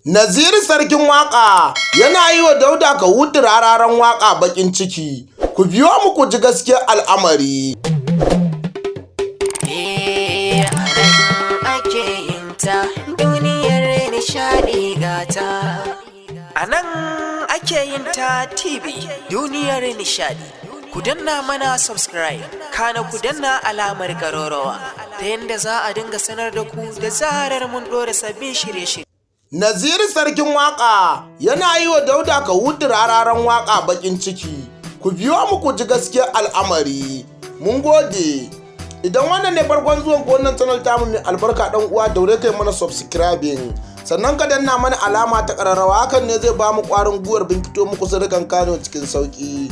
Naziru sarkin waka yana yi wa Dauda Kahutu rararan waka bakin ciki. Ku biyo mu ku ji gaskiyar al'amari. Duniyar nishadi gata. A nan ake yin ta TV duniyar nishadi. Ku danna mana subscribe, kana ku danna alamar garorowa ta yadda za a dinga sanar da ku da zarar mun ɗora sabbin shirye-shirye. Naziru sarkin waka yana yi wa Dauda Kahutu rararan waka bakin ciki. Ku biyo mu ku ji gaskiyar al'amari. Mun gode. Idan wannan ne farkon zuwan ku wannan channel tamu mai albarka dan uwa, daure kai mana subscribing. Sannan ka danna mana alama ta kararrawa, hakan ne zai ba mu kwarin gwiwar binkito muku sirrukan Kano cikin sauki.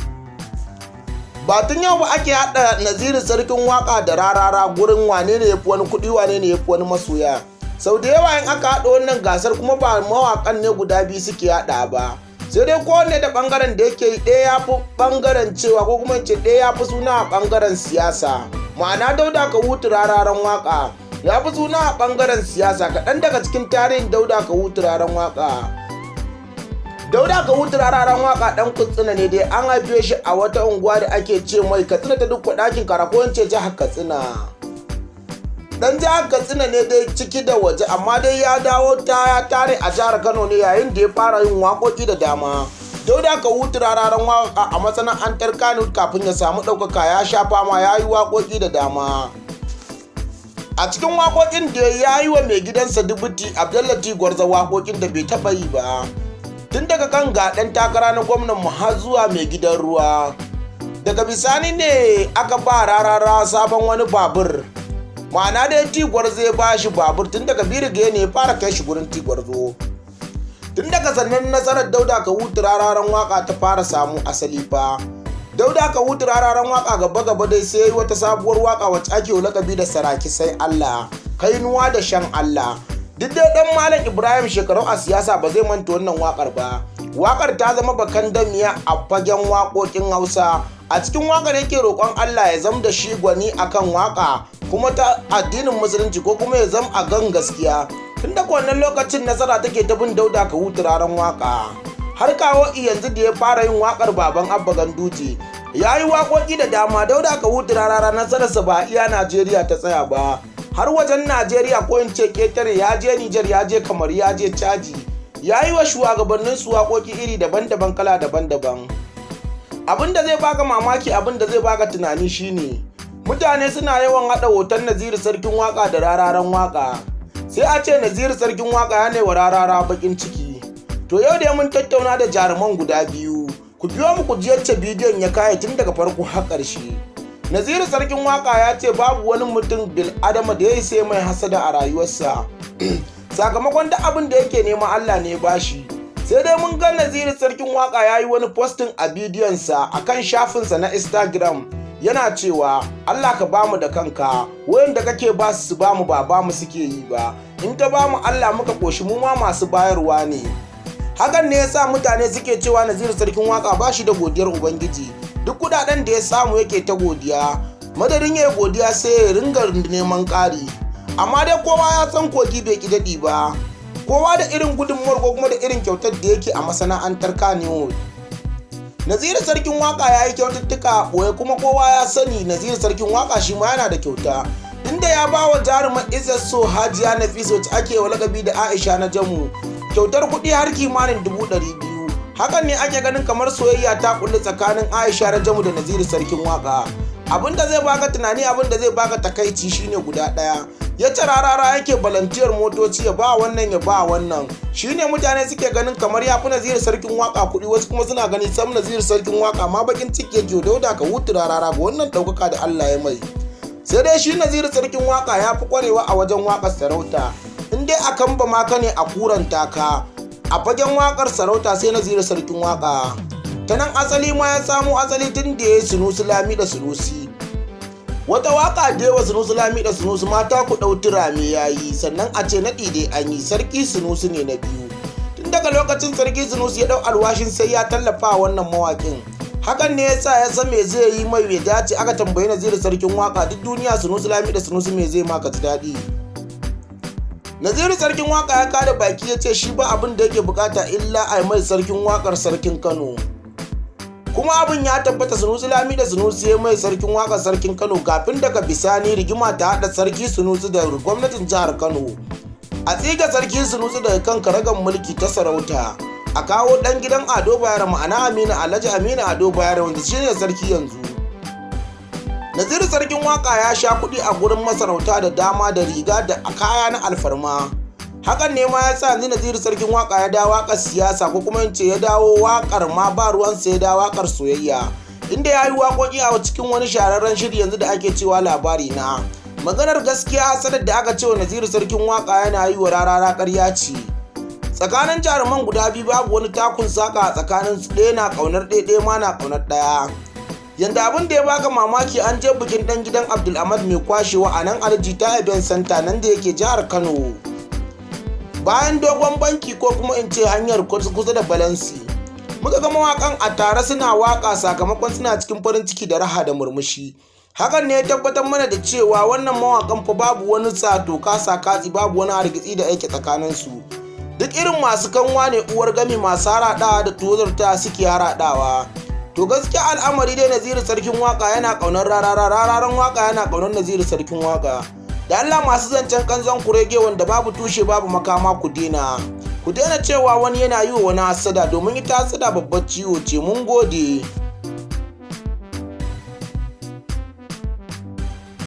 Batun yau ba ake hada Naziru sarkin waka da rarara gurin wane ne yafi wani kudi, wane ne yafi wani masoya. Sau da yawa in aka haɗa wannan gasar kuma ba mawaƙan ne guda biyu suke haɗa ba, sai dai kowanne da ɓangaren da yake yi. Ɗaya ya fi ɓangaren cewa ko kuma ce ɗaya ya fi suna a ɓangaren siyasa, ma'ana Dauda Kahutu rararan waƙa ya fi suna a ɓangaren siyasa. Kaɗan daga cikin tarihin Dauda Kahutu rararan waƙa. Dauda Kahutu rararan waƙa ɗan Katsina ne dai, an haife shi a wata unguwa da ake ce mai Katsina ta duk ɗakin kara, ko ce jihar Katsina. Dan jihar Katsina ne dai ciki da waje, amma dai ya dawo ya tare a jihar Kano ne yayin da ya fara yin waƙoƙi da dama. Dauda Kahutu rararan waƙa a masana'antar Kano kafin ya samu ɗaukaka ya sha fama, ya yi waƙoƙi da dama. A cikin waƙoƙin da ya yi wa mai gidansa Dubuti Abdullahi Gwarza waƙoƙin da bai taɓa yi ba, tun daga kan gaɗan takara na gwamnan mu har zuwa mai gidan ruwa. Daga bisani ne aka ba rarara sabon wani babur, ma'ana dai Tigwarzo ya ba shi babur. Tun daga Birge ne ya fara kai shi gurin Tigwarzo. Tun daga sannan nasarar Dauda Kahutu rararan waka ta fara samu asali fa. Dauda Kahutu rararan waka gaba dai sai wata sabuwar waka wacce ake lakabi da Saraki sai Allah, kainuwa da shan Allah. Duk dai dan Malam Ibrahim shekaru a siyasa ba zai manta wannan wakar ba. Wakar ta zama bakan damiya a fagen waƙoƙin Hausa. A cikin wakar yake roƙon Allah ya zama da shi gwani akan waka, kuma ta addinin musulunci, ko kuma ya zama a gan gaskiya. Tun daga wannan lokacin nasara take ta bin Dauda Kahutu rararan waka. Har kawo yanzu da ya fara yin wakar baban Abba Ganduje, ya yi waƙoƙi da dama. Dauda Kahutu rarara nasararsa ba iya Najeriya ta tsaya ba, har wajen Najeriya, ko in ce ketare. Ya je Nijar, ya je Kamar, ya je Caji, ya yi wa shugabannin su waƙoƙi iri daban-daban, kala daban-daban. Abin da zai baka mamaki, abin da zai baka tunani shine mutane suna yawan haɗa hoton Naziru sarkin waka da rararan waka. Sai a ce Naziru sarkin waka ya ne wa rarara bakin ciki. To yau da mun tattauna da jaruman guda biyu. Ku biyo mu ku ji yacce bidiyon ya kaya tun daga farko har ƙarshe. Naziru sarkin waka ya ce babu wani mutum bil adama da ya sai mai hasada a rayuwarsa. Sakamakon da abin da yake nema Allah ne bashi. Sai dai mun ga Naziru sarkin waka ya yi wani posting a bidiyonsa a kan shafinsa na Instagram, yana cewa Allah ka bamu da kanka, wayanda kake ba su bamu ba bamu suke yi ba, in ka bamu Allah muka koshi, mu ma masu bayarwa ne. Hakan ne yasa mutane suke cewa Naziru sarkin waka ba shi da godiyar Ubangiji. Duk kudaden da ya samu yake ta godiya, madadin ya godiya sai ya ringa neman ƙari. Amma dai kowa ya san kogi bai ki daɗi ba, kowa da irin gudunmuwar ko kuma da irin kyautar da yake a masana'antar Kano. Naziru sarkin waka ya yi kyaututtuka a ɓoye, kuma kowa ya sani Naziru sarkin waka shi ma yana da kyauta, inda ya ba wa jarumar Izzat So Hajiya Nafisa wacce ake wa lakabi da Aisha na Jamu kyautar kuɗi har kimanin 200,000. Hakan ne ake ganin kamar soyayya ta kulli tsakanin Aisha na Jamu da Naziru sarkin waka. Abin da zai baka tunani, abin da zai baka takaici shine guda ɗaya. Ya ce rarara yake balantiyar motoci, ya ba wannan ya ba wannan. Shine mutane suke ganin kamar ya fi Naziru sarkin waka kuɗi, wasu kuma suna ganin sam Naziru sarkin waka ma bakin ciki yake Dauda Kahutu rarara ga wannan ɗaukaka da Allah ya mai. Sai dai shi Naziru sarkin waka ya fi ƙwarewa a wajen waƙar sarauta. In dai akan ba maka ne a kuranta ka, a fagen waƙar sarauta sai Naziru sarkin waka. Ta nan asali ma ya samo asali tun da ya yi Sunusi Lami da Sunusi. Wata waka da yawa Sunusi Lami da Sunusi, mata ku ɗauti rame ya yi, sannan a ce naɗi dai an yi. Sarki Sunusi ne na biyu. Tun daga lokacin Sarki Sunusi ya ɗau alwashin sai ya tallafa wannan mawaƙin. Hakan ne yasa ya san me zai yi mai ya dace. Aka tambayi Naziru sarkin waka, duk duniya Sunusi Lami da Sunusi me zai maka ji daɗi. Naziru sarkin waka ya kada baki ya ce shi ba abin da yake bukata illa a mai sarkin wakar sarkin Kano. Kuma abin ya tabbata Sunusi Lami da Sunusi ya mai sarkin wakar sarkin Kano kafin daga bisani rigima ta haɗa sarki Sunusi da gwamnatin jihar Kano. A tsiga sarki Sunusi daga kan karagan mulki ta sarauta. A kawo ɗan gidan Ado Bayero ma'ana Alhaji Aminu Ado Bayero wanda shine sarki yanzu. Naziru sarkin waka ya sha kuɗi a gurin masarauta da dama da riga da kaya na alfarma. Hakan ne ma ya sa yanzu Naziru sarkin waka ya dawo wakar siyasa ko kuma in ce ya dawo wakar ma ba ruwansa ya dawo wakar soyayya. Inda ya yi waƙoƙi a cikin wani shahararren shiri yanzu da ake cewa labari na. Maganar gaskiya hasadar da aka ce wa Naziru sarkin waka yana yi wa rarara ƙarya ce. Tsakanin jaruman guda biyu babu wani takun saka a tsakanin su, ɗaya na ƙaunar ɗaya ma na ƙaunar ɗaya. Yanda abin da ya baka mamaki an je bikin dan gidan Abdulhamad mai kwashewa a nan Aljita Event Center nan da yake jihar Kano. Bayan dogon banki ko kuma in ce hanyar kusa da Balansi. Muka ga mawakan a tare suna waka sakamakon suna cikin farin ciki da raha da murmushi. Hakan ne ya tabbatar mana da cewa wannan mawakan fa babu wani tsato kasa katsi babu wani hargitsi da yake tsakaninsu. Duk irin masu kanwa ne uwar gami masu haraɗawa da tozarta suke haraɗawa. To gaskiya al'amari dai Naziru sarkin waka yana kaunar rararan waka yana kaunar Naziru sarkin waka. Da Allah masu zancen kanzon kurege wanda babu tushe babu makama ku daina cewa wani yana yi wa wani hasada domin ita hasada babbar ciwo ce. Mun gode.